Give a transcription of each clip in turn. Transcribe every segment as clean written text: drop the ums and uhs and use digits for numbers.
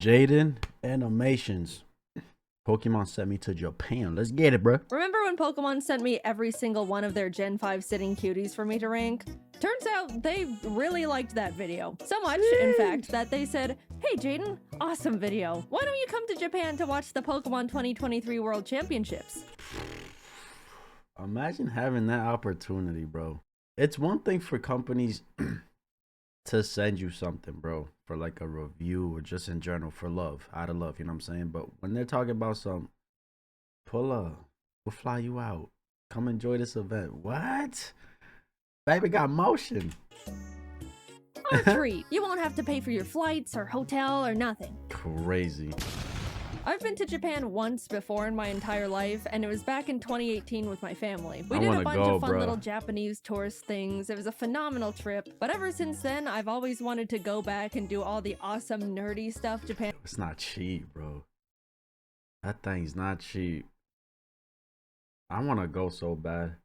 Jaiden animations. Pokemon sent me to Japan. Let's get it, bro. Remember when Pokemon sent me every single one of their Gen 5 sitting cuties for me to rank? Turns out they really liked that video. So much, in fact, that they said, "Hey Jaiden, awesome video. Why don't you come to Japan to watch the Pokemon 2023 World Championships?" Imagine having that opportunity, bro. It's one thing for companies to send you something, bro, for like a review or just in general for love, out of love, you know what I'm saying? But when they're talking about some pull up, we'll fly you out, come enjoy this event. What? Baby got motion. A treat. You won't have to pay for your flights or hotel or nothing. Crazy. I've been to Japan once before in my entire life, and it was back in 2018 with my family. We I did a wanna bunch go, of fun bruh. little Japanese tourist things. It was a phenomenal trip, but ever since then, I've always wanted to go back and do all the awesome nerdy stuff Japan It's not cheap, bro. That thing's not cheap. I want to go so bad.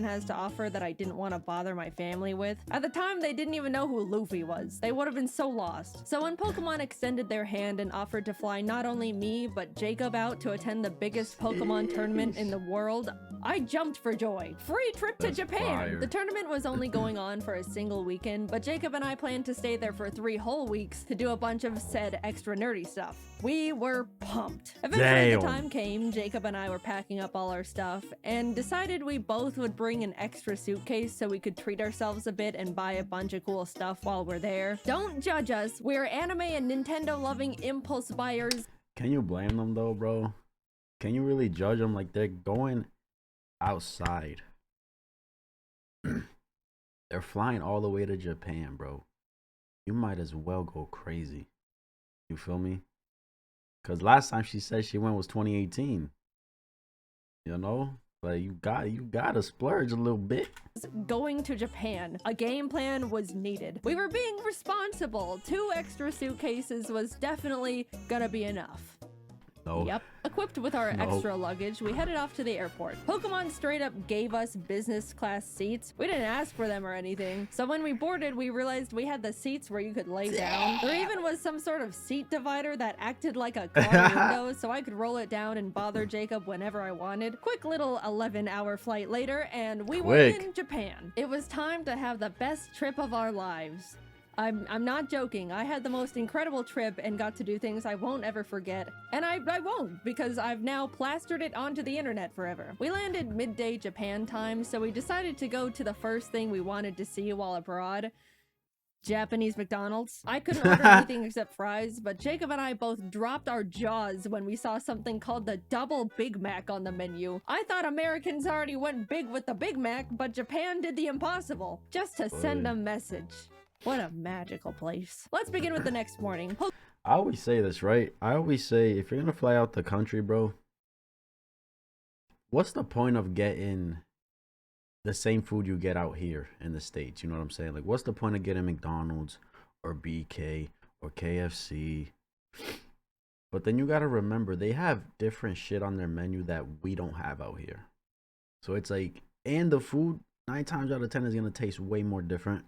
has to offer that I didn't want to bother my family with. At the time, they didn't even know who Luffy was. They would have been so lost. So when Pokemon extended their hand and offered to fly not only me, but Jacob out to attend the biggest Pokemon tournament in the world, I jumped for joy. Free trip to That's Japan! fire. The tournament was only going on for a single weekend, but Jacob and I planned to stay there for 3 whole weeks to do a bunch of said extra nerdy stuff. We were pumped. Eventually Damn. the time came, Jacob and I were packing up all our stuff, and decided we both would bring an extra suitcase so we could treat ourselves a bit and buy a bunch of cool stuff while we're there. Don't judge us, we're anime and Nintendo loving impulse buyers. Can you blame them though, bro? Can you really judge them? Like, they're going outside. They're flying all the way to Japan, bro. You might as well go crazy. You feel me? Because last time she said she went was 2018. You know? Like, you gotta splurge a little bit. Going to Japan. A game plan was needed. We were being responsible. 2 extra suitcases was definitely gonna be enough. No. Yep. Equipped with our No. extra luggage, we headed off to the airport. Pokemon straight up gave us business class seats. We didn't ask for them or anything. So when we boarded, we realized we had the seats where you could lay down. There even was some sort of seat divider that acted like a car window, so I could roll it down and bother Jacob whenever I wanted. Quick little 11-hour flight later, and we were Quick. in Japan. It was time to have the best trip of our lives. I'm not joking. I had the most incredible trip and got to do things I won't ever forget. And I won't, because I've now plastered it onto the internet forever. We landed midday Japan time, so we decided to go to the first thing we wanted to see while abroad. Japanese McDonald's. I couldn't order anything except fries, but Jacob and I both dropped our jaws when we saw something called the Double Big Mac on the menu. I thought Americans already went big with the Big Mac, but Japan did the impossible, just to send a message. What a magical place. Let's begin with the next morning. I always say this, right? I always say, if you're gonna fly out the country, bro, what's the point of getting the same food you get out here in the States? You know what I'm saying? Like, what's the point of getting McDonald's or BK or KFC? But then you gotta remember, they have different shit on their menu that we don't have out here. So it's like, and the food 9 times out of 10 is gonna taste way more different.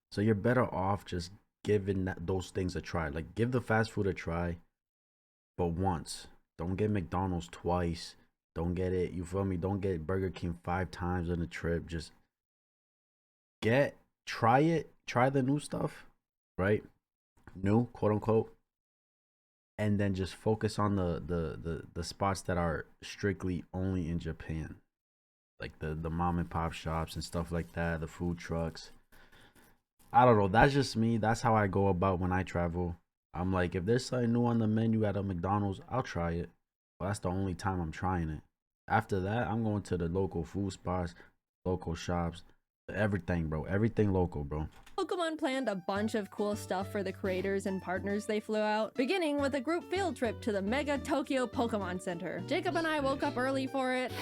So you're better off just giving those things a try. Like, give the fast food a try, but once. Don't get McDonald's twice. Don't get it, you feel me? Don't get Burger King 5 times on a trip. Just try it. Try the new stuff, right? New, quote unquote. And then just focus on the spots that are strictly only in Japan. Like the mom and pop shops and stuff like that, the food trucks. I don't know. That's just me. That's how I go about when I travel. I'm like, if there's something new on the menu at a McDonald's, I'll try it. But that's the only time I'm trying it. After that, I'm going to the local food spots, local shops, everything, bro. Everything local, bro. Pokemon planned a bunch of cool stuff for the creators and partners they flew out, beginning with a group field trip to the Mega Tokyo Pokemon Center. Jacob and I woke up early for it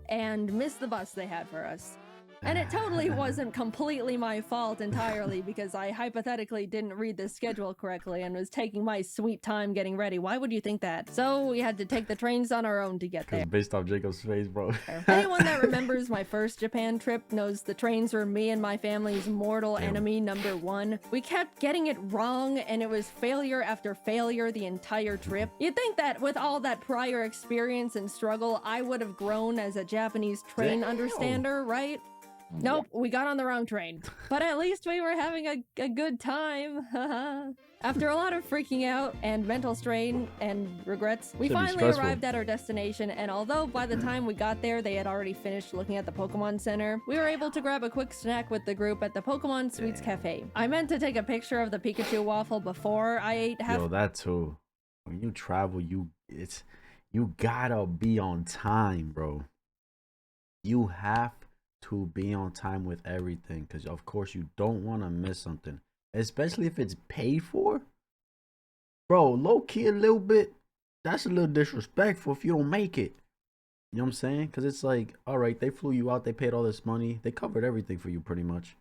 and missed the bus they had for us. And it totally wasn't completely my fault entirely because I hypothetically didn't read the schedule correctly and was taking my sweet time getting ready. Why would you think that? So we had to take the trains on our own to get there. Based off Jacob's face, bro. Anyone that remembers my first Japan trip knows the trains were me and my family's mortal enemy number one. We kept getting it wrong and it was failure after failure the entire trip. You'd think that with all that prior experience and struggle, I would have grown as a Japanese train understander, right? Nope, we got on the wrong train. But at least we were having a good time. After a lot of freaking out and mental strain and regrets, we finally arrived at our destination, and although by the time we got there they had already finished looking at the Pokemon Center, we were able to grab a quick snack with the group at the Pokemon Sweets Cafe. I meant to take a picture of the Pikachu waffle before I ate half— Yo, that too. When you travel, you gotta be on time, bro. You have to be on time with everything, because of course you don't want to miss something, especially if it's paid for. Bro, low-key a little bit, that's a little disrespectful if you don't make it. You know what I'm saying? Because it's like, all right, they flew you out, they paid all this money, they covered everything for you pretty much,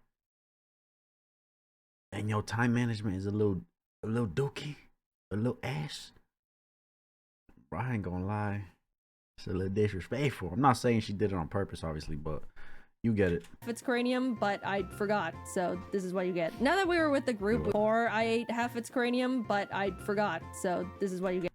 and your time management is a little dookie, a little ass. Bro, I ain't gonna lie, it's a little disrespectful. I'm not saying she did it on purpose, obviously, but you get it. Half its cranium, but I forgot, so this is what you get. Now that we were with the group before, I ate half its cranium, but I forgot, so this is what you get.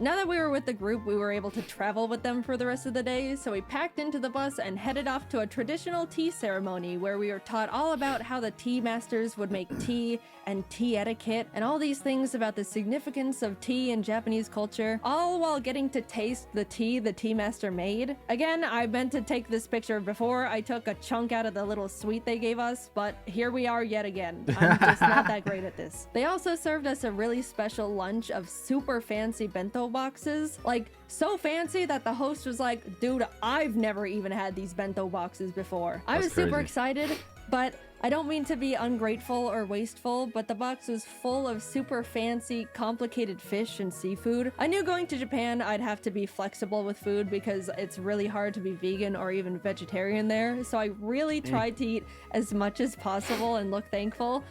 Now that we were with the group, we were able to travel with them for the rest of the day, so we packed into the bus and headed off to a traditional tea ceremony where we were taught all about how the tea masters would make tea and tea etiquette and all these things about the significance of tea in Japanese culture, all while getting to taste the tea master made. Again, I meant to take this picture before I took a chunk out of the little sweet they gave us, but here we are yet again. I'm just not that great at this. They also served us a really special lunch of super fancy bento boxes, like so fancy that the host was like, dude, I've never even had these bento boxes before. I was super excited, but I don't mean to be ungrateful or wasteful, but the box was full of super fancy, complicated fish and seafood. I knew going to Japan I'd have to be flexible with food because it's really hard to be vegan or even vegetarian there, so I really tried to eat as much as possible and look thankful.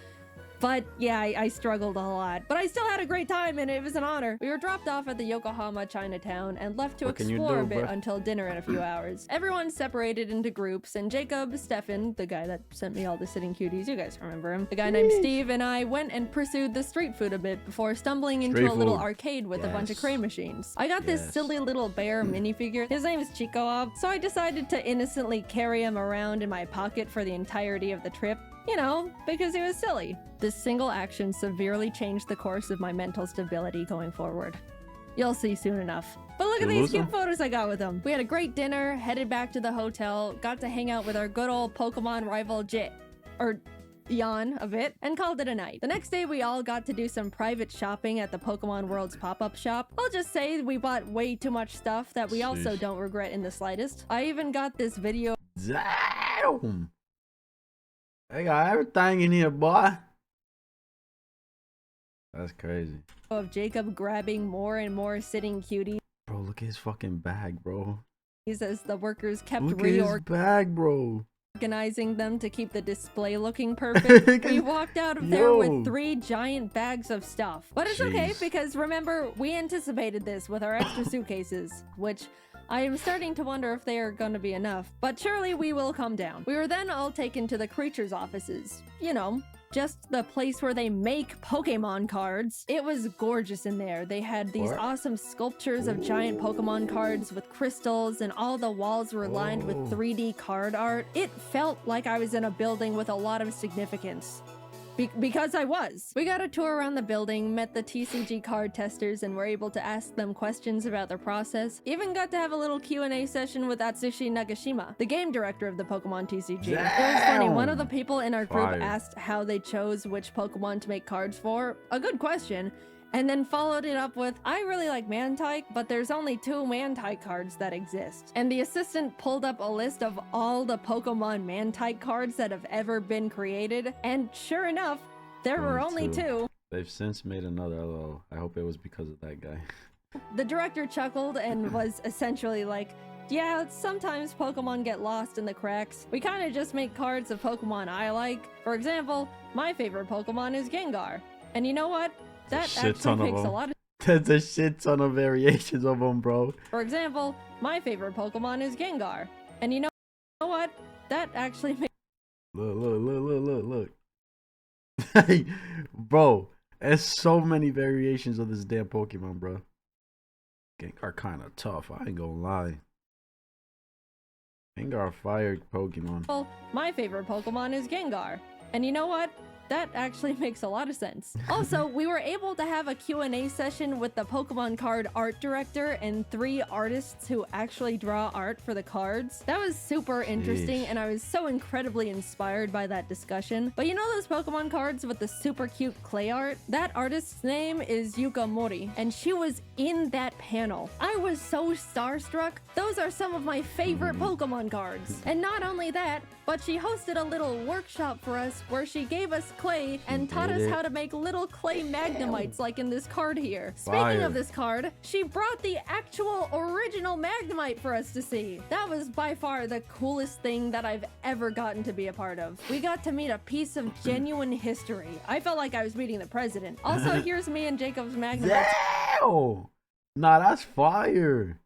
But yeah, I struggled a lot. But I still had a great time and it was an honor. We were dropped off at the Yokohama Chinatown and left to explore a bit until dinner in a few hours. Everyone separated into groups, and Jacob, Stefan, the guy that sent me all the sitting cuties, you guys remember him, the guy named Steve, and I went and pursued the street food a bit before stumbling into a little arcade with a bunch of crane machines. I got this silly little bear minifigure. His name is Chico, so I decided to innocently carry him around in my pocket for the entirety of the trip. You know, because it was silly. This single action severely changed the course of my mental stability going forward. You'll see soon enough. But look at these cute photos I got with them. We had a great dinner, headed back to the hotel, got to hang out with our good old Pokemon rival Jan a bit, and called it a night. The next day we all got to do some private shopping at the Pokemon World's pop-up shop. I'll just say we bought way too much stuff that we also don't regret in the slightest. I even got this video— Damn! They got everything in here, boy. That's crazy. Of Jacob grabbing more and more sitting cuties. Bro, look at his fucking bag, bro. As the workers kept reorganizing them to keep the display looking perfect. We walked out of there with 3 giant bags of stuff. But it's okay, because remember, we anticipated this with our extra suitcases, which I am starting to wonder if they are going to be enough, but surely we will come down. We were then all taken to the creatures' offices. You know, just the place where they make Pokemon cards. It was gorgeous in there. They had these awesome sculptures of giant Pokemon cards with crystals, and all the walls were lined with 3D card art. It felt like I was in a building with a lot of significance. Because I was. We got a tour around the building, met the TCG card testers, and were able to ask them questions about their process. Even got to have a little Q&A session with Atsushi Nagashima, the game director of the Pokemon TCG. It was funny, one of the people in our group asked how they chose which Pokemon to make cards for. A good question. And then followed it up with, I really like Mantike, but there's only 2 Mantike cards that exist. And the assistant pulled up a list of all the Pokemon Mantike cards that have ever been created, and sure enough, there were only 2. They've since made another, though. I hope it was because of that guy. The director chuckled and was essentially like, yeah, sometimes Pokemon get lost in the cracks. We kind of just make cards of Pokemon I like. For example, my favorite Pokemon is Gengar. And you know what? That actually makes a lot of There's a shit ton of variations of them, bro. For example, my favorite Pokemon is Gengar. And you know what? That actually makes Look. Hey, bro, there's so many variations of this damn Pokemon, bro. Gengar kind of tough, I ain't gonna lie. Gengar fire Pokemon. Well, my favorite Pokemon is Gengar. And you know what? That actually makes a lot of sense. Also, we were able to have a Q&A session with the Pokemon card art director and 3 artists who actually draw art for the cards. That was super interesting, and I was so incredibly inspired by that discussion. But you know those Pokemon cards with the super cute clay art? That artist's name is Yuka Mori, and she was in that panel. I was so starstruck. Those are some of my favorite Pokemon cards. And not only that, but she hosted a little workshop for us where she gave us clay and taught us how to make little clay Magnemites like in this card here. Speaking of this card, she brought the actual original Magnemite for us to see. That was by far the coolest thing that I've ever gotten to be a part of. We got to meet a piece of genuine history. I felt like I was meeting the president. Also, here's me and Jacob's Magnemite. Damn! Nah, that's fire.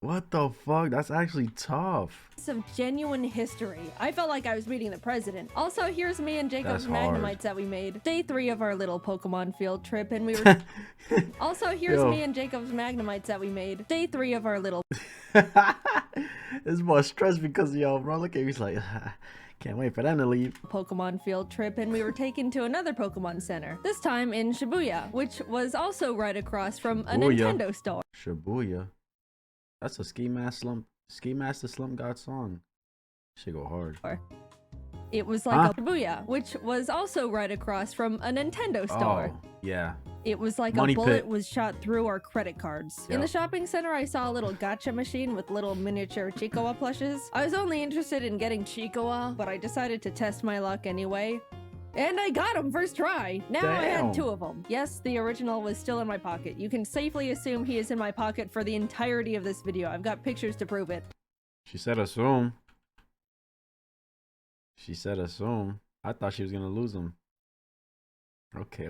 What the fuck? That's actually tough. Some genuine history. I felt like I was meeting the president. Also, here's me and Jacob's Magnemites that we made. Day 3 of our little Pokemon field trip, and we were... Also, here's me and Jacob's Magnemites that we made. Day 3 of our little... It's more stress because of y'all, bro. Look at me, he's like... Can't wait for them to leave. Pokemon field trip, and we were taken to another Pokemon Center. This time in Shibuya, which was also right across from a Nintendo store. Shibuya? That's a Ski Master Slump God song. Should go hard. It was like a Shibuya, which was also right across from a Nintendo store. Oh, yeah. It was like a bullet was shot through our credit cards. Yep. In the shopping center, I saw a little gacha machine with little miniature Chiikawa plushes. I was only interested in getting Chiikawa, but I decided to test my luck anyway. And I got him first try. Now I had 2 of them. Yes, the original was still in my pocket. You can safely assume he is in my pocket for the entirety of this video. I've got pictures to prove it. She said assume. She said assume. I thought she was gonna lose him. Okay.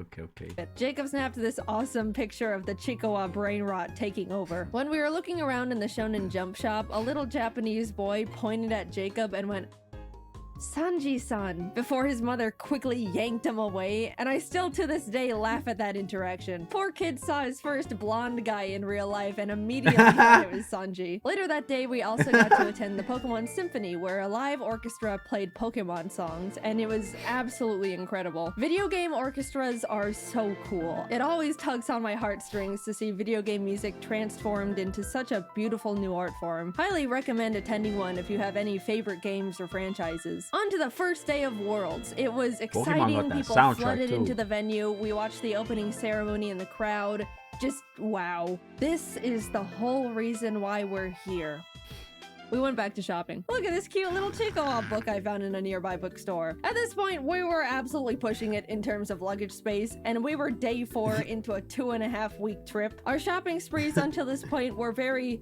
Jacob snapped this awesome picture of the Chiikawa brain rot taking over. When we were looking around in the Shonen Jump shop, a little Japanese boy pointed at Jacob and went, "Sanji-san," before his mother quickly yanked him away, and I still to this day laugh at that interaction. Poor kid saw his first blonde guy in real life and immediately thought it was Sanji. Later that day, we also got to attend the Pokemon Symphony, where a live orchestra played Pokemon songs, and it was absolutely incredible. Video game orchestras are so cool. It always tugs on my heartstrings to see video game music transformed into such a beautiful new art form. Highly recommend attending one if you have any favorite games or franchises. On to the first day of Worlds. It was exciting. People flooded into the venue. We watched the opening ceremony in the crowd. Just wow. This is the whole reason why we're here. We went back to shopping. Look at this cute little Chiikawa book I found in a nearby bookstore. At this point, we were absolutely pushing it in terms of luggage space, and we were day 4 into a 2.5-week trip. Our shopping sprees until this point were very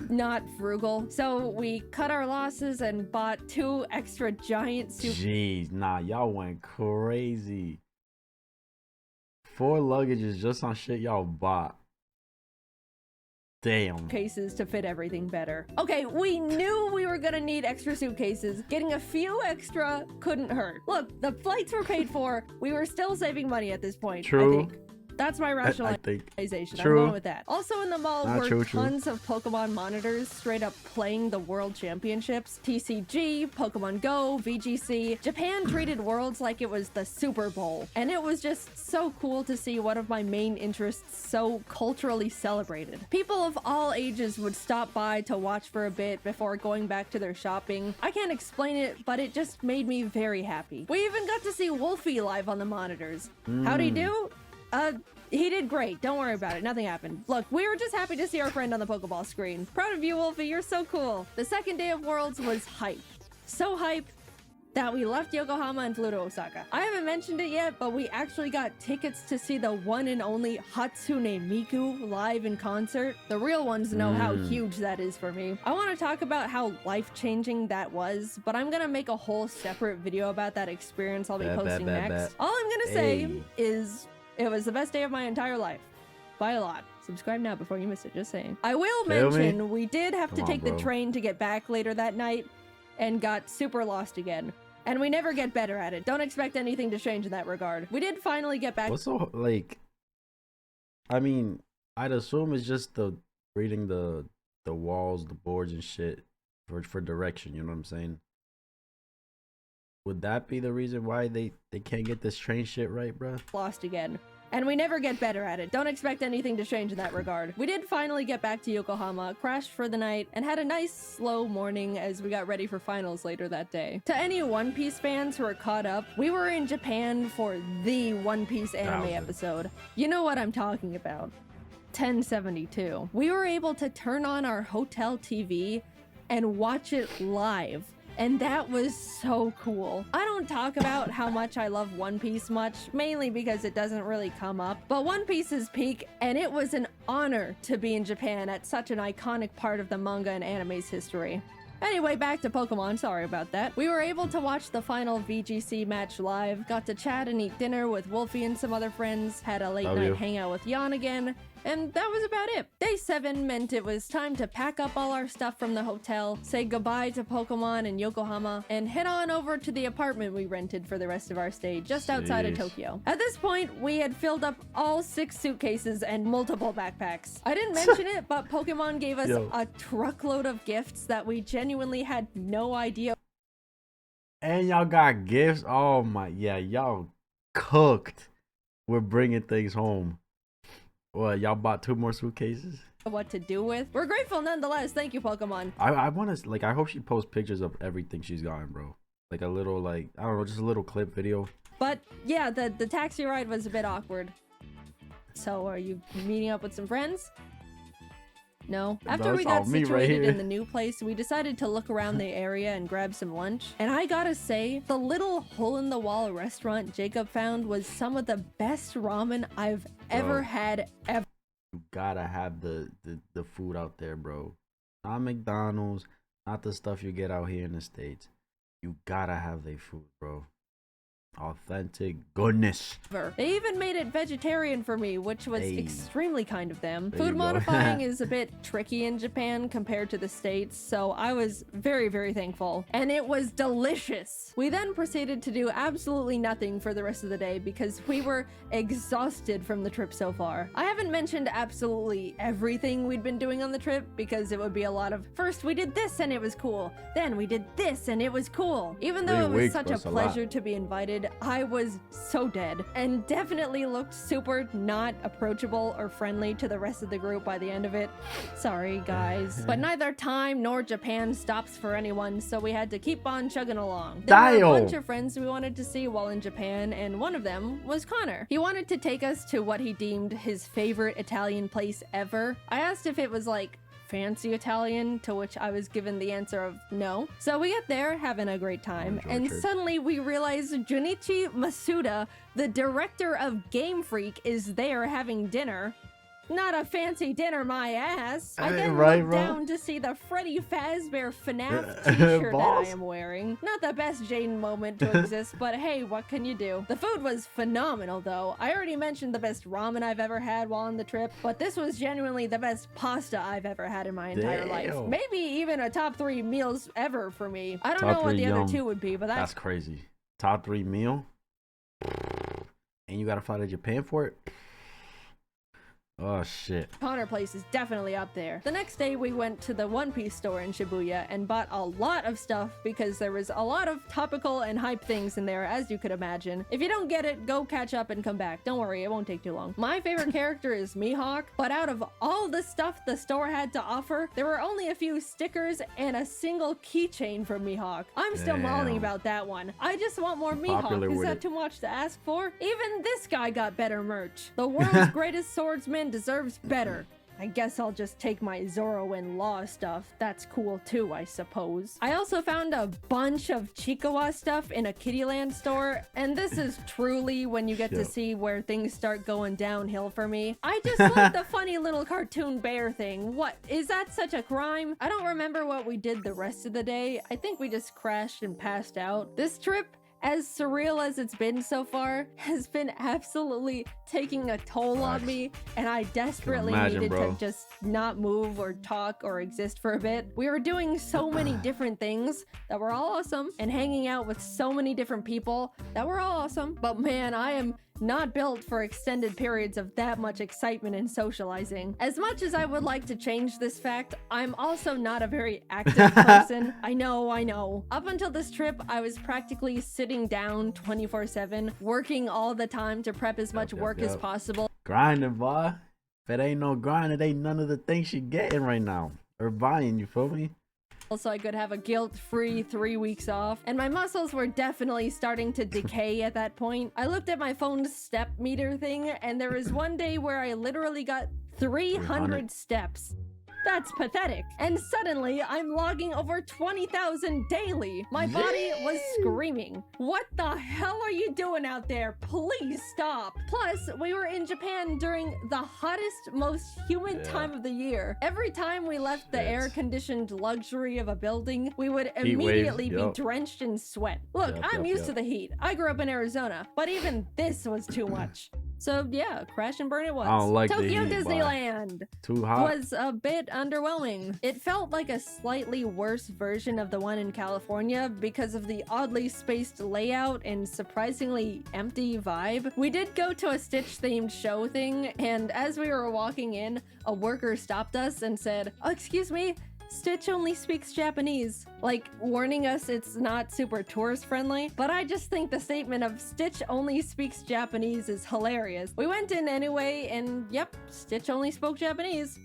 not frugal, so we cut our losses and bought 2 extra giant Jeez, nah, y'all went crazy. 4 luggages just on shit y'all bought. Damn. Cases to fit everything better. Okay, we knew we were gonna need extra suitcases. Getting a few extra couldn't hurt. Look, the flights were paid for. We were still saving money at this point. True. I think. That's my rationalization. I'm True. going with that. Also in the mall were tons of Pokemon monitors straight up playing the World Championships. TCG, Pokemon Go, VGC. Japan treated Worlds like it was the Super Bowl. And it was just so cool to see one of my main interests so culturally celebrated. People of all ages would stop by to watch for a bit before going back to their shopping. I can't explain it, but it just made me very happy. We even got to see Wolfie live on the monitors. How'd he do? He did great. Don't worry about it. Nothing happened. Look, we were just happy to see our friend on the Pokeball screen. Proud of you, Wolfie. You're so cool. The second day of Worlds was hype. So hype, that we left Yokohama and flew to Osaka. I haven't mentioned it yet, but we actually got tickets to see the one and only Hatsune Miku live in concert. The real ones know how huge that is for me. I want to talk about how life-changing that was, but I'm gonna make a whole separate video about that experience I'll be posting next. All I'm gonna say is it was the best day of my entire life. By a lot. Subscribe now before you miss it, just saying. I will mention we did have to take the train to get back later that night and got super lost again. And we never get better at it. Don't expect anything to change in that regard. We did finally get back. What's so, like, I mean, I'd assume it's just the reading the walls, the boards and shit for direction, you know what I'm saying? Would that be the reason why they can't get this train shit right, bro? Lost again. And we never get better at it. Don't expect anything to change in that regard. We did finally get back to Yokohama, crashed for the night, and had a nice slow morning as we got ready for finals later that day. To any One Piece fans who are caught up, we were in Japan for the One Piece anime episode. You know what I'm talking about. 1072. We were able to turn on our hotel TV and watch it live. And that was so cool. I don't talk about how much I love One Piece much, mainly because it doesn't really come up, but One Piece is peak, and it was an honor to be in Japan at such an iconic part of the manga and anime's history. Anyway, back to Pokemon, sorry about that. We were able to watch the final VGC match live, got to chat and eat dinner with Wolfie and some other friends, had a late night hangout with Jan again, and that was about it. Day 7 meant it was time to pack up all our stuff from the hotel, say goodbye to Pokemon and Yokohama, and head on over to the apartment we rented for the rest of our stay just outside of Tokyo. At this point, we had filled up all 6 suitcases and multiple backpacks. I didn't mention it, but Pokemon gave us a truckload of gifts that we genuinely had no idea. And y'all got gifts? Oh my, yeah, y'all cooked. We're bringing things home. Well, y'all bought 2 more suitcases? What to do with. We're grateful nonetheless. Thank you, Pokemon. I want to, like, I hope she posts pictures of everything she's gotten, bro. Like a little, like, I don't know, just a little clip video. But yeah, the taxi ride was a bit awkward. So are you meeting up with some friends? No. After we got situated in the new place, we decided to look around the area and grab some lunch. And I gotta say, the little hole-in-the-wall restaurant Jacob found was some of the best ramen I've ever had ever. You gotta have the food out there, bro. Not McDonald's, not the stuff you get out here in the States. You gotta have their food, bro. Authentic goodness. They even made it vegetarian for me, which was extremely kind of them. Food modifying is a bit tricky in Japan compared to the States, so I was very, very thankful. And it was delicious. We then proceeded to do absolutely nothing for the rest of the day because we were exhausted from the trip so far. I haven't mentioned absolutely everything we'd been doing on the trip because it would be a lot of, first we did this and it was cool, then we did this and it was cool. Even though it was such a pleasure to be invited, I was so dead and definitely looked super not approachable or friendly to the rest of the group by the end of it. Sorry, guys. But neither time nor Japan stops for anyone, so we had to keep on chugging along. There were a bunch of friends we wanted to see while in Japan, and one of them was Connor. He wanted to take us to what he deemed his favorite Italian place ever. I asked if it was like fancy Italian, to which I was given the answer of no. So we get there having a great time, and suddenly we realize Junichi Masuda, the director of Game Freak, is there having dinner. Not a fancy dinner, my ass. I then look down to see the Freddy Fazbear FNAF t-shirt that I am wearing. Not the best Jaiden moment to exist, but hey, what can you do? The food was phenomenal, though. I already mentioned the best ramen I've ever had while on the trip, but this was genuinely the best pasta I've ever had in my entire life. Maybe even a top 3 meals ever for me. I don't know what the other 2 would be, but that's crazy. Top 3 meal? And you gotta fly to Japan for it? Oh shit. Connor place is definitely up there. The next day we went to the One Piece store in Shibuya and bought a lot of stuff because there was a lot of topical and hype things in there, as you could imagine. If you don't get it, go catch up and come back. Don't worry, it won't take too long. My favorite character is Mihawk, but out of all the stuff the store had to offer, there were only a few stickers and a single keychain for Mihawk. I'm still mulling about that one. I just want more Mihawk. Is that too much to ask for? Even this guy got better merch. The world's greatest swordsman deserves better. I guess I'll just take my Zorro and Law stuff. That's cool too, I suppose. I also found a bunch of Chikawa stuff in a Kittyland store, and this is truly when you get to see where things start going downhill for me. I just love the funny little cartoon bear thing. What, is that such a crime? I don't remember what we did the rest of the day. I think we just crashed and passed out. This trip, as surreal as it's been so far, has been absolutely taking a toll on me, and I desperately needed to just not move or talk or exist for a bit. We were doing so many different things that were all awesome, and hanging out with so many different people that were all awesome, but man, I am not built for extended periods of that much excitement and socializing. As much as I would like to change this fact, I'm also not a very active person. I know. Up until this trip, I was practically sitting down 24/7, working all the time to prep as much work as possible. Grinding, boy. If it ain't no grind, it ain't none of the things you're getting right now. Or buying, you feel me? So I could have a guilt-free 3 weeks off, and my muscles were definitely starting to decay at that point. I looked at my phone's step meter thing, and there was one day where I literally got 300 steps. That's pathetic. And suddenly, I'm logging over 20,000 daily. My body was screaming. What the hell are you doing out there? Please stop. Plus, we were in Japan during the hottest, most humid time of the year. Every time we left the air-conditioned luxury of a building, we would immediately be drenched in sweat. Look, I'm used to the heat. I grew up in Arizona, but even this was too much. So yeah, crash and burn it was. I don't like Tokyo the heat, Disneyland too hot. Was a bit underwhelming. It felt like a slightly worse version of the one in California because of the oddly spaced layout and surprisingly empty vibe. We did go to a Stitch themed show thing, and as we were walking in, a worker stopped us and said, "Oh, excuse me, Stitch only speaks Japanese," like warning us it's not super tourist friendly. But I just think the statement of Stitch only speaks Japanese is hilarious. We went in anyway, and yep, Stitch only spoke Japanese.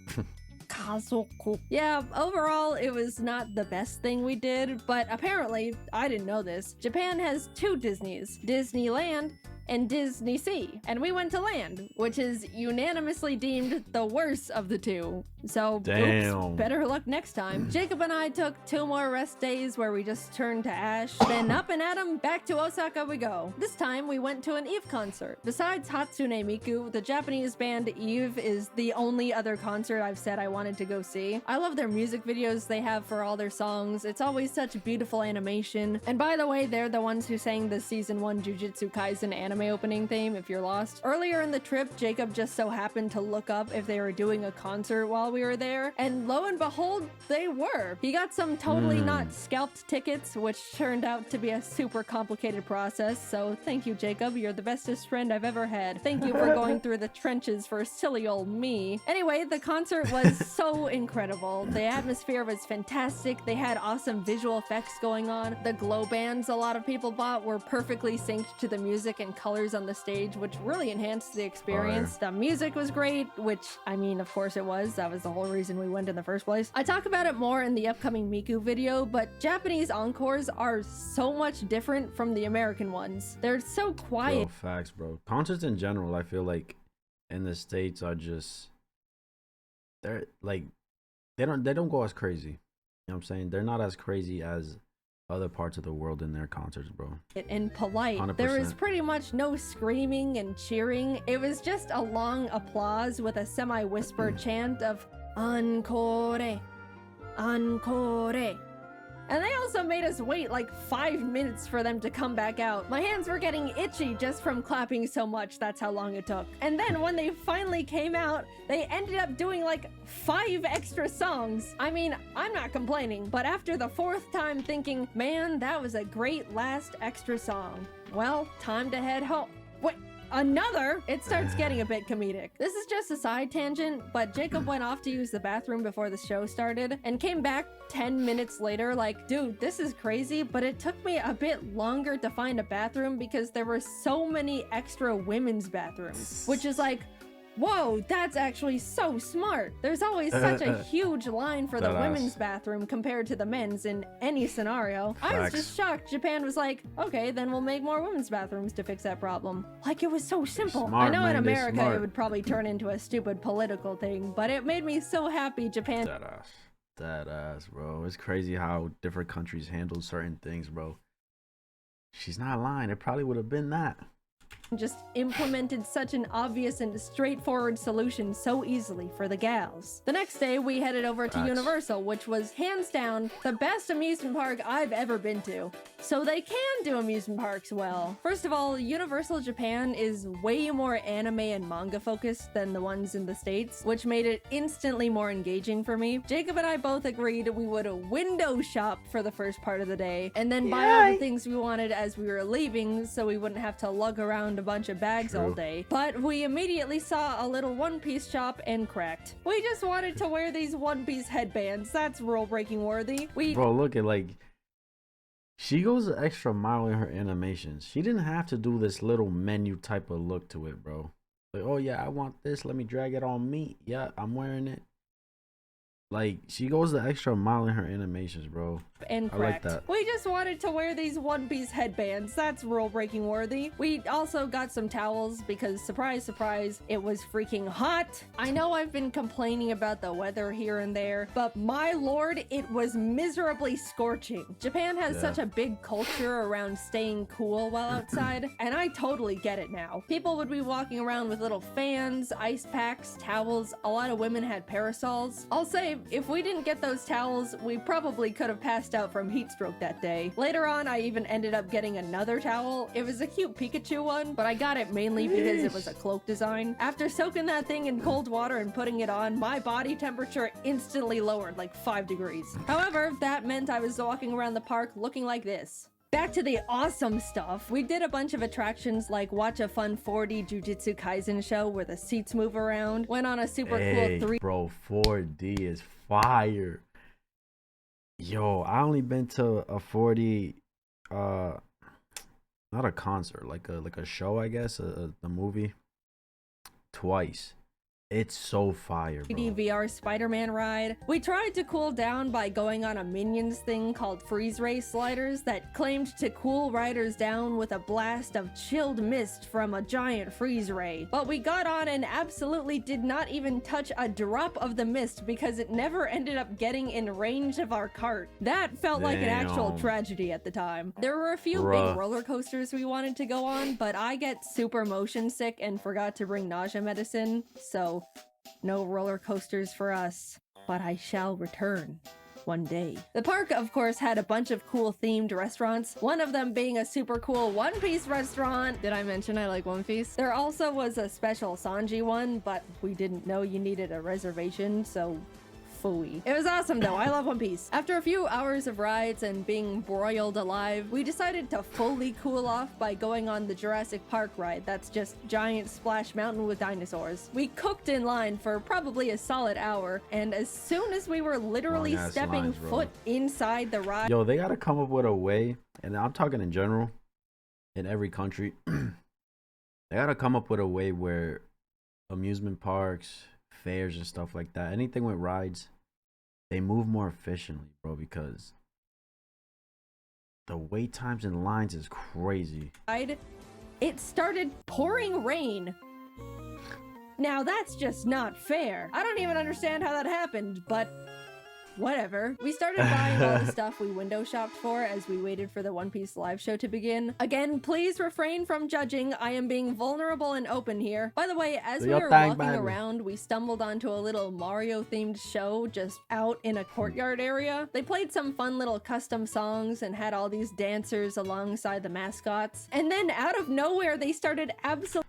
Kazoku. Yeah, overall, it was not the best thing we did, but apparently, I didn't know this, Japan has two Disneys, Disneyland and Disney Sea, and we went to Land, which is unanimously deemed the worst of the two. So, oops, better luck next time. Jacob and I took 2 more rest days where we just turned to ash, then up and at 'em, back to Osaka we go. This time, we went to an Eve concert. Besides Hatsune Miku, the Japanese band Eve is the only other concert I've said I wanted to go see. I love their music videos they have for all their songs. It's always such beautiful animation. And by the way, they're the ones who sang the Season 1 Jujutsu Kaisen anime opening theme, if you're lost. Earlier in the trip, Jacob just so happened to look up if they were doing a concert while we were there, and lo and behold, they were. He got some totally not scalped tickets, which turned out to be a super complicated process, so thank you, Jacob. You're the bestest friend I've ever had. Thank you for going through the trenches for silly old me. Anyway, the concert was so incredible. The atmosphere was fantastic. They had awesome visual effects going on. The glow bands a lot of people bought were perfectly synced to the music and colors on the stage, which really enhanced the experience. The music was great, which, I mean, of course it was. That was the whole reason we went in the first place. I talk about it more in the upcoming Miku video, but Japanese encores are so much different from the American ones. They're so quiet. Bro, facts, bro. Concerts in general, I feel like in the States are just, they're like, they don't go as crazy. You know what I'm saying? They're not as crazy as other parts of the world in their concerts, bro. And polite. 100%. There was pretty much no screaming and cheering. It was just a long applause with a semi-whispered chant of "Encore, encore." And they also made us wait like 5 minutes for them to come back out. My hands were getting itchy just from clapping so much. That's how long it took. And then when they finally came out, they ended up doing like 5 extra songs. I mean, I'm not complaining, but after the 4th time thinking, man, that was a great last extra song. Well, time to head home. Wait. Another? It starts getting a bit comedic. This is just a side tangent, but Jacob went off to use the bathroom before the show started and came back 10 minutes later like, dude, this is crazy, but it took me a bit longer to find a bathroom because there were so many extra women's bathrooms, which is like, whoa, that's actually so smart. There's always such a huge line for the women's bathroom compared to the men's in any scenario. I was just shocked Japan was like, okay, then we'll make more women's bathrooms to fix that problem. Like, it was so simple. Smart, I know man, in America it would probably turn into a stupid political thing, but it made me so happy Japan. That ass, bro. It's crazy how different countries handle certain things, bro. She's not lying. It probably would have been that. Just implemented such an obvious and straightforward solution so easily for the gals. The next day, we headed over to Universal, which was hands down the best amusement park I've ever been to. So they can do amusement parks well. First of all, Universal Japan is way more anime and manga focused than the ones in the States, which made it instantly more engaging for me. Jacob and I both agreed we would window shop for the first part of the day, and then buy all the things we wanted as we were leaving so we wouldn't have to lug around a bunch of bags all day. But we immediately saw a little One Piece shop and cracked. We just wanted to wear these One Piece headbands. That's rule breaking worthy. Bro, look at, like, she goes the extra mile in her animations. She didn't have to do this little menu type of look to it, bro. Like, oh yeah, I want this, let me drag it on me. Yeah, I'm wearing it. Like, she goes the extra mile in her animations, bro. And correct. I like that. We just wanted to wear these One Piece headbands. That's rule breaking worthy. We also got some towels because, surprise, surprise, it was freaking hot. I know I've been complaining about the weather here and there, but my lord, it was miserably scorching. Japan has such a big culture around staying cool while outside, and I totally get it now. People would be walking around with little fans, ice packs, towels. A lot of women had parasols. I'll say, if we didn't get those towels, we probably could have passed out from heat stroke that day. Later on, I even ended up getting another towel. It was a cute Pikachu one, but I got it mainly because it was a cloak design. After soaking that thing in cold water and putting it on, my body temperature instantly lowered like 5 degrees. However, that meant I was walking around the park looking like this. Back to the awesome stuff. We did a bunch of attractions like watch a fun 4D Jujutsu Kaisen show where the seats move around, went on a super cool Bro, 4D is fire. Yo, I only been to a 4D, not a concert, like a show, I guess, a movie, twice. It's so fire, bro. 3D VR Spider-Man ride. We tried to cool down by going on a Minions thing called Freeze Ray sliders that claimed to cool riders down with a blast of chilled mist from a giant freeze ray. But we got on and absolutely did not even touch a drop of the mist because it never ended up getting in range of our cart. That felt like an actual tragedy at the time. There were a few big roller coasters we wanted to go on, but I get super motion sick and forgot to bring nausea medicine, so no roller coasters for us, but I shall return one day. The park, of course, had a bunch of cool themed restaurants, one of them being a super cool One Piece restaurant. Did I mention I like One Piece? There also was a special Sanji one, but we didn't know you needed a reservation, so phooey. It was awesome though. I love One Piece. After a few hours of rides and being broiled alive, we decided to fully cool off by going on the Jurassic Park ride. That's just giant splash mountain with dinosaurs. We cooked in line for probably a solid hour, and as soon as we were literally stepping foot inside the ride, yo, they gotta come up with a way, and I'm talking in general, in every country, they gotta come up with a way where amusement parks, fairs and stuff like that, anything with rides, they move more efficiently, bro, because the wait times and lines is crazy. it started pouring rain. Now that's just not fair. I don't even understand how that happened, but whatever. We started buying all the stuff we window shopped for as we waited for the One Piece live show to begin. Again, please refrain from judging. I am being vulnerable and open here. By the way, as we were walking around, we stumbled onto a little Mario themed show just out in a courtyard area. They played some fun little custom songs and had all these dancers alongside the mascots. And then out of nowhere, they started absolutely...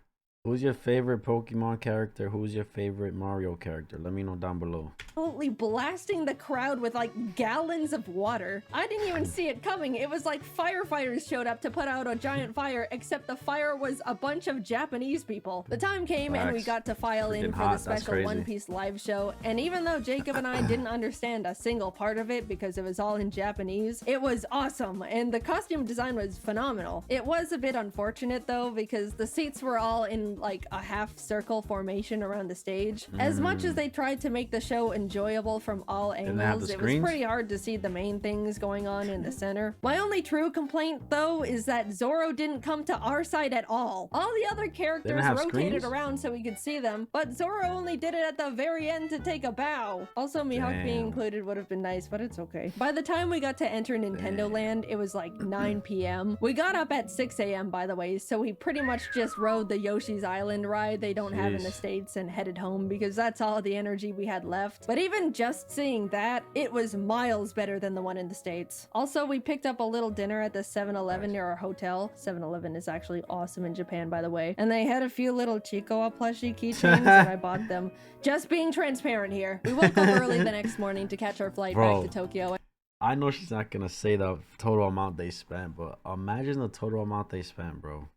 Who's your favorite Pokemon character? Who's your favorite Mario character? Let me know down below. Absolutely blasting the crowd with like gallons of water. I didn't even see it coming. It was like firefighters showed up to put out a giant fire, except the fire was a bunch of Japanese people. The time came and we got to file in for the special One Piece live show. And even though Jacob and I didn't understand a single part of it because it was all in Japanese, it was awesome. And the costume design was phenomenal. It was a bit unfortunate though, because the seats were all in in like a half circle formation around the stage. As much as they tried to make the show enjoyable from all angles, it was pretty hard to see the main things going on in the center. My only true complaint though is that Zoro didn't come to our side at all. All the other characters rotated around so we could see them, but Zoro only did it at the very end to take a bow. Also, Mihawk being included would have been nice, but it's okay. By the time we got to enter Nintendo Land, it was like 9 p.m. We got up at 6 a.m. by the way, so we pretty much just rode the Yoshi's Island ride they don't have in the States and headed home because that's all the energy we had left. But even just seeing that, it was miles better than the one in the States. Also, we picked up a little dinner at the 7-Eleven near our hotel. 7-Eleven is actually awesome in Japan, by the way. And they had a few little Chicoa plushie keychains and I bought them. Just being transparent here. We woke up early the next morning to catch our flight back to Tokyo. I know she's not gonna say the total amount they spent, but imagine the total amount they spent, bro.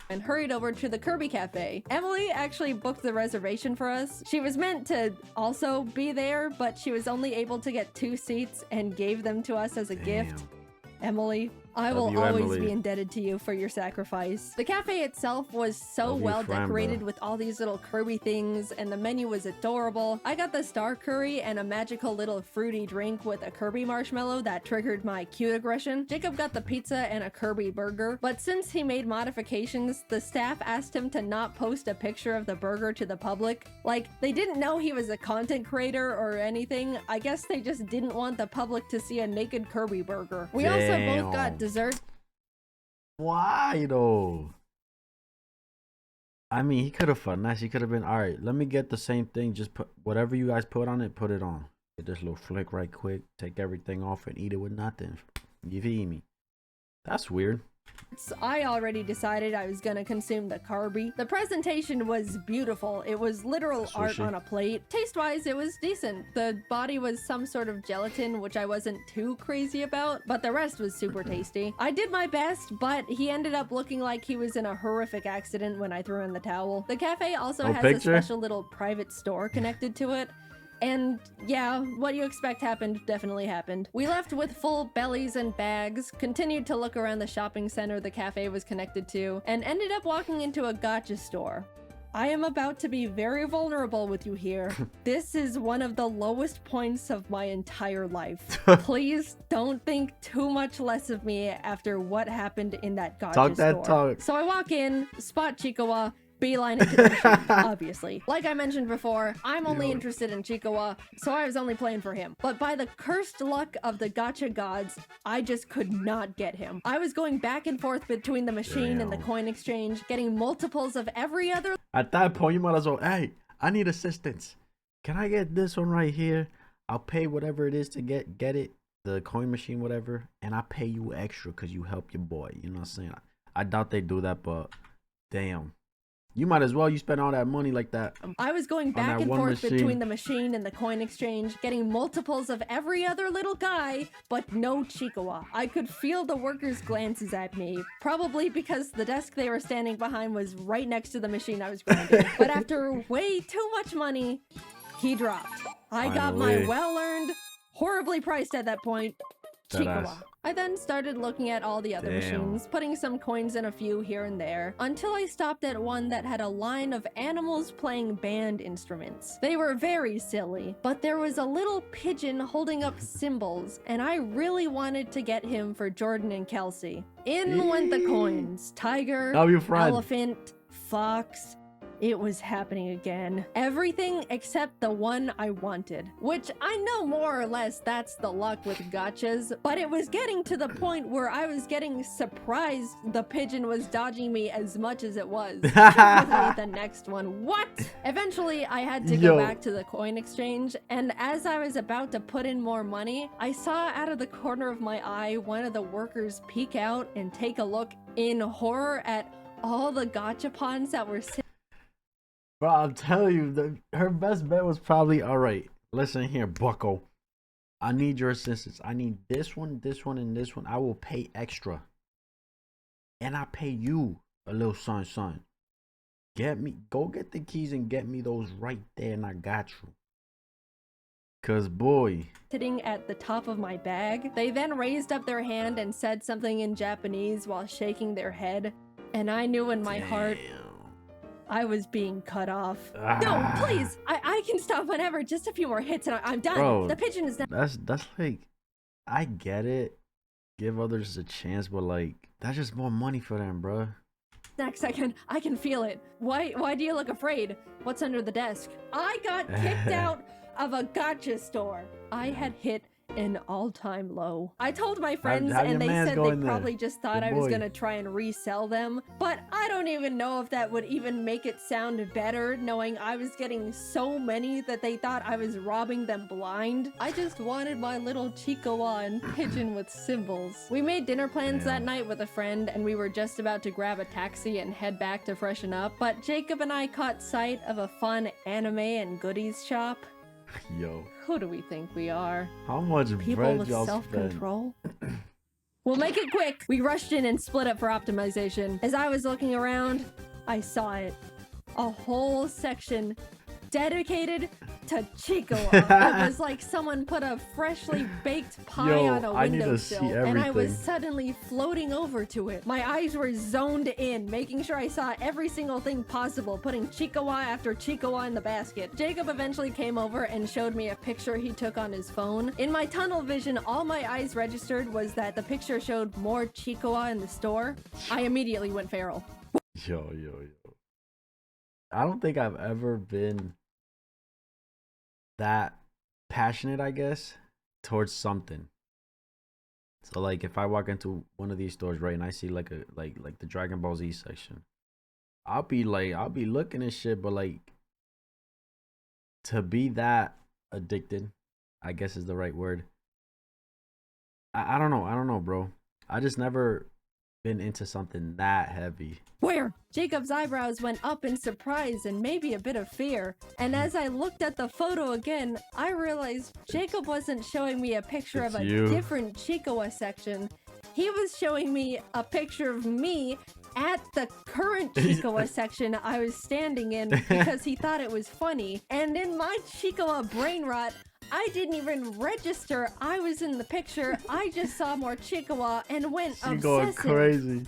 And hurried over to the Kirby Cafe. Emily actually booked the reservation for us. She was meant to also be there, but she was only able to get 2 seats and gave them to us as a gift. Emily, I will always be indebted to you for your sacrifice. The cafe itself was so well decorated with all these little Kirby things, and the menu was adorable. I got the star curry and a magical little fruity drink with a Kirby marshmallow that triggered my cute aggression. Jacob got the pizza and a Kirby burger, but since he made modifications, the staff asked him to not post a picture of the burger to the public. Like, they didn't know he was a content creator or anything. I guess they just didn't want the public to see a naked Kirby burger. We also both got dessert. Why though? I mean, he could have finessed. He could have been, all right, let me get the same thing. Just put whatever you guys put on it, put it on. Get this little flick right quick. Take everything off and eat it with nothing. You feel me? That's weird. I already decided I was gonna consume the Kirby. The presentation was beautiful. It was literal art on a plate. Taste-wise, it was decent. The body was some sort of gelatin, which I wasn't too crazy about, but the rest was super tasty. I did my best, but he ended up looking like he was in a horrific accident when I threw in the towel. The cafe also has a special little private store connected to it. And yeah, what you expect happened definitely happened. We left with full bellies and bags, continued to look around the shopping center the cafe was connected to, and ended up walking into a gacha store. I am about to be very vulnerable with you here. This is one of the lowest points of my entire life. Please don't think too much less of me after what happened in that gacha store. So I walk in, spot Chiikawa, beeline into the machine, obviously. Like I mentioned before, I'm only interested in Chiikawa, so I was only playing for him. But by the cursed luck of the gacha gods, I just could not get him. I was going back and forth between the machine and the coin exchange, getting multiples of every other... At that point, you might as well, hey, I need assistance. Can I get this one right here? I'll pay whatever it is to get it, the coin machine, whatever, and I pay you extra because you help your boy. You know what I'm saying? I doubt they do that, but damn. You might as well. You spend all that money like that. I was going back and forth between the machine and the coin exchange, getting multiples of every other little guy, but no Chiikawa. I could feel the workers' glances at me, probably because the desk they were standing behind was right next to the machine I was grinding. But after way too much money, he dropped. I got my well-earned, horribly priced at that point, Chiikawa. I then started looking at all the other machines, putting some coins in a few here and there, until I stopped at one that had a line of animals playing band instruments. They were very silly, but there was a little pigeon holding up cymbals, and I really wanted to get him for Jordan and Kelsey. In went the coins. Tiger, elephant, fox. It was happening again. Everything except the one I wanted, which I know more or less that's the luck with gachas, but it was getting to the point where I was getting surprised the pigeon was dodging me as much as it was. The next one. What? Eventually, I had to go back to the coin exchange, and as I was about to put in more money, I saw out of the corner of my eye one of the workers peek out and take a look in horror at all the gachapons that were sitting. Bro, I'll tell you, her best bet was probably, all right, listen here, bucko. I need your assistance. I need this one, and this one. I will pay extra. And I pay you a little son. Go get the keys and get me those right there, and I got you. Cause boy. Sitting at the top of my bag. They then raised up their hand and said something in Japanese while shaking their head. And I knew in my heart Damn. I was being cut off. Ah. No, please. I can stop whenever. Just a few more hits and I'm done. Bro, the pigeon is done. That's like, I get it. Give others a chance, but like, that's just more money for them, bro. Next second, I can feel it. Why do you look afraid? What's under the desk? I got kicked out of a gotcha store. I had hit an all-time low. I told my friends how and your they man's said they going there? probably just thought Good I was boy. gonna try and resell them, but I don't even know if that would even make it sound better knowing I was getting so many that they thought I was robbing them blind. I just wanted my little Chihuahua and pigeon with symbols. We made dinner plans that night with a friend and we were just about to grab a taxi and head back to freshen up, but Jacob and I caught sight of a fun anime and goodies shop. Yo, Who do we think we are? how much People bread with y'all spend? self-control? We'll make it quick. We rushed in and split up for optimization. As I was looking around, I saw it. A whole section dedicated to Chihuahua. It was like someone put a freshly baked pie Yo, on a I need to windowsill, see and I was everything. suddenly floating over to it. My eyes were zoned in, making sure I saw every single thing possible, putting Chihuahua after Chihuahua in the basket. Jacob eventually came over and showed me a picture he took on his phone. In my tunnel vision, all my eyes registered was that the picture showed more Chihuahua in the store. I immediately went feral. Yo. I don't think I've ever been that passionate, I guess, towards something. So like if I walk into one of these stores, right, and I see like the Dragon Ball Z section, I'll be looking at shit, but like to be that addicted, I guess is the right word. I don't know, bro. I just never been into something that heavy. Where? Jacob's eyebrows went up in surprise and maybe a bit of fear. And as I looked at the photo again, I realized Jacob wasn't showing me a picture It's of a you. different Chihuahua section. He was showing me a picture of me at the current Chihuahua section I was standing in because he thought it was funny. And in my Chihuahua brain rot, I didn't even register I was in the picture. I just saw more Chihuahua and went She obsessive. going crazy.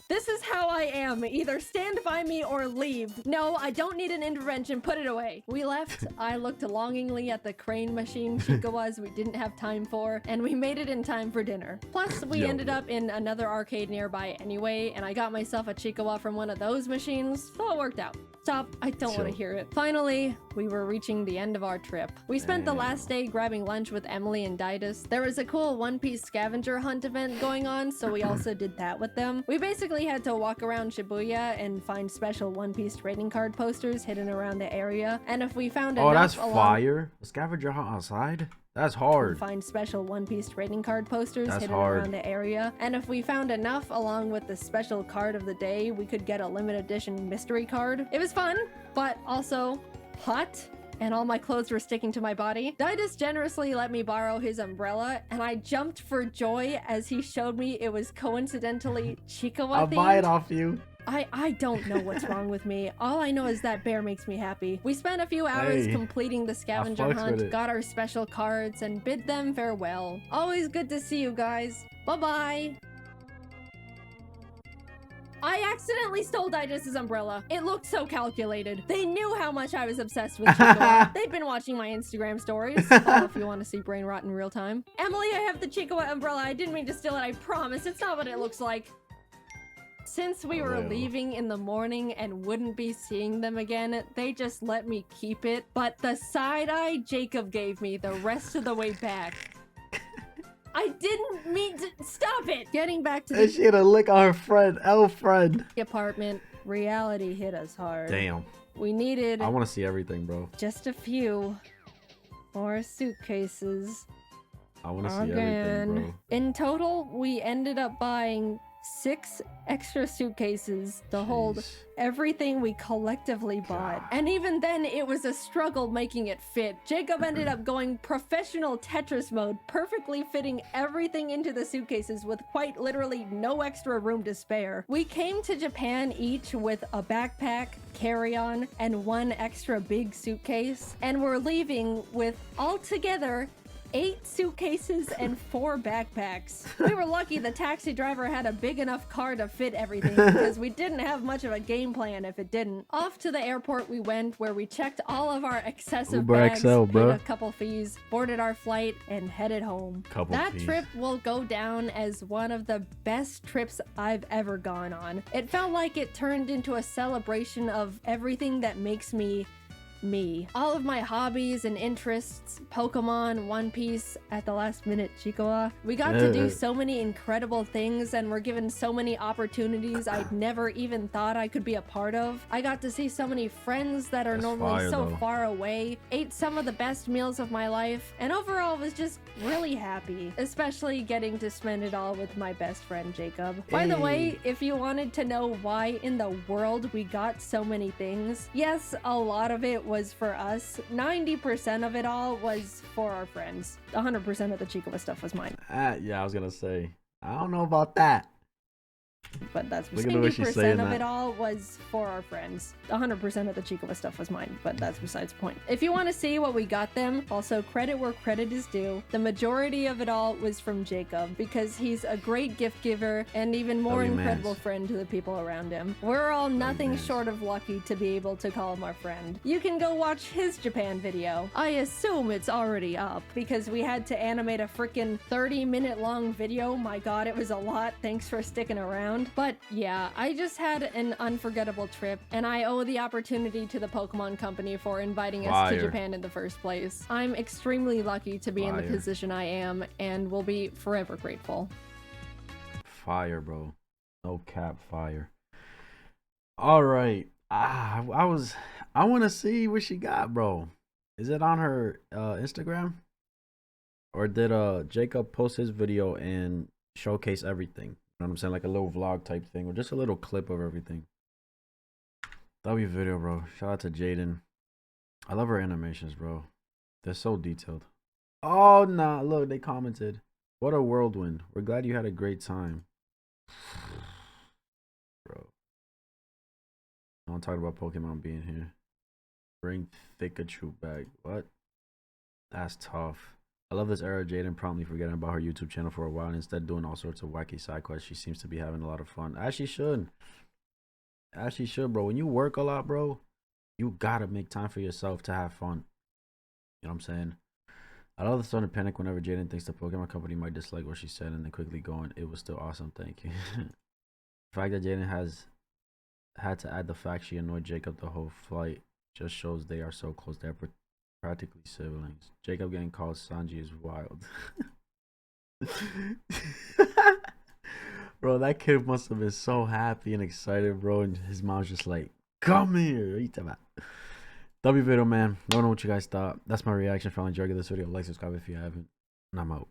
This is how I am. Either stand by me or leave. No, I don't need an intervention. Put it away. We left. I looked longingly at the crane machine Chihuahuas we didn't have time for, and we made it in time for dinner. Plus, we ended up in another arcade nearby anyway, and I got myself a Chihuahua from one of those machines, so it worked out. Stop. I don't want to hear it. Finally, we were reaching the end of our trip. We spent the last day grabbing lunch with Emily and Jaiden. There was a cool One Piece scavenger hunt event going on, so we also did that with them. We basically had to walk around Shibuya and find special One Piece trading card posters hidden around the area. And if we found enough that's fire. A scavenger hunt outside? That's hard. Find special One Piece trading card posters That's hidden hard. around the area. And if we found enough along with the special card of the day, we could get a limited edition mystery card. It was fun, but also hot, and all my clothes were sticking to my body. Jaiden generously let me borrow his umbrella, and I jumped for joy as he showed me it was coincidentally Chihuahua I'll themed. buy it off you. I don't know what's wrong with me. All I know is that bear makes me happy. We spent a few hours Hey, completing the scavenger fucks with hunt, it. got our special cards, and bid them farewell. Always good to see you guys. Bye-bye. I accidentally stole Jaiden's umbrella. It looked so calculated. They knew how much I was obsessed with Chihuahua. They'd been watching my Instagram stories. Oh, if you want to see brain rot in real time. Emily, I have the Chihuahua umbrella. I didn't mean to steal it, I promise. It's not what it looks like. Since we were leaving in the morning and wouldn't be seeing them again, they just let me keep it. But the side eye Jacob gave me the rest of the way back. I didn't mean to stop it. Getting back to And she had a lick on her friend, friend. the apartment, reality hit us hard. Damn. We needed I want to see everything, bro. just a few more suitcases. I want to see everything, bro. In total, we ended up buying 6 extra suitcases to hold Jeez. everything we collectively bought. And even then, it was a struggle making it fit. Jacob ended up going professional Tetris mode, perfectly fitting everything into the suitcases with quite literally no extra room to spare. We came to Japan each with a backpack, carry-on, and 1 extra big suitcase, and we're leaving with altogether 8 suitcases and 4 backpacks. We were lucky the taxi driver had a big enough car to fit everything because we didn't have much of a game plan if it didn't. Off to the airport we went, where we checked all of our excessive Uber bags, XL, paid bro. a couple fees, boarded our flight, and headed home. That trip will go down as one of the best trips I've ever gone on. It felt like it turned into a celebration of everything that makes me me. All of my hobbies and interests, Pokemon, One Piece, at the last minute, Chikoa. We got to do so many incredible things and were given so many opportunities I'd never even thought I could be a part of. I got to see so many friends that are normally so far away, ate some of the best meals of my life, and overall was just really happy, especially getting to spend it all with my best friend, Jacob. By the way, if you wanted to know why in the world we got so many things, yes, a lot of it was for us. 90% of it all was for our friends. 100% of the Chikoa stuff was mine. Yeah, I was gonna say, I don't know about that. But that's 90% of it all was for our friends. 100% of the Chikoa stuff was mine, but that's besides the point. If you want to see what we got them, also credit where credit is due. The majority of it all was from Jacob because he's a great gift giver and even more incredible friend to the people around him. We're all nothing short of lucky to be able to call him our friend. You can go watch his Japan video. I assume it's already up because we had to animate a freaking 30-minute long video. My god, it was a lot. Thanks for sticking around. But yeah, I just had an unforgettable trip, and I owe the opportunity to the Pokemon Company for inviting us to Japan in the first place. I'm extremely lucky to be in the position I am, and will be forever grateful. Fire, bro. No cap, fire. All right. I want to see what she got, bro. Is it on her Instagram? Or did Jacob post his video and showcase everything? You know what I'm saying? Like a little vlog type thing, or just a little clip of everything. W video, bro. Shout out to Jaiden. I love her animations, bro. They're so detailed. Oh, nah. Look, they commented. What a whirlwind. We're glad you had a great time. Bro. No one talked about Pokemon being here. Bring Pikachu back. What? That's tough. I love this era. Jaiden promptly forgetting about her YouTube channel for a while and instead doing all sorts of wacky side quests. She seems to be having a lot of fun. As she should. As she should, bro. When you work a lot, bro, you gotta make time for yourself to have fun. You know what I'm saying? I love the starting to panic whenever Jaiden thinks the Pokemon Company might dislike what she said and then quickly going, it was still awesome, thank you. The fact that Jaiden has had to add the fact she annoyed Jacob the whole flight just shows they are so close. They're practically siblings. Jacob getting called Sanji is wild. Bro, that kid must have been so happy and excited, bro. And his mom's just like, come here. W video, man. I don't know what you guys thought. That's my reaction. If you enjoyed this video, like, subscribe if you haven't. And I'm out.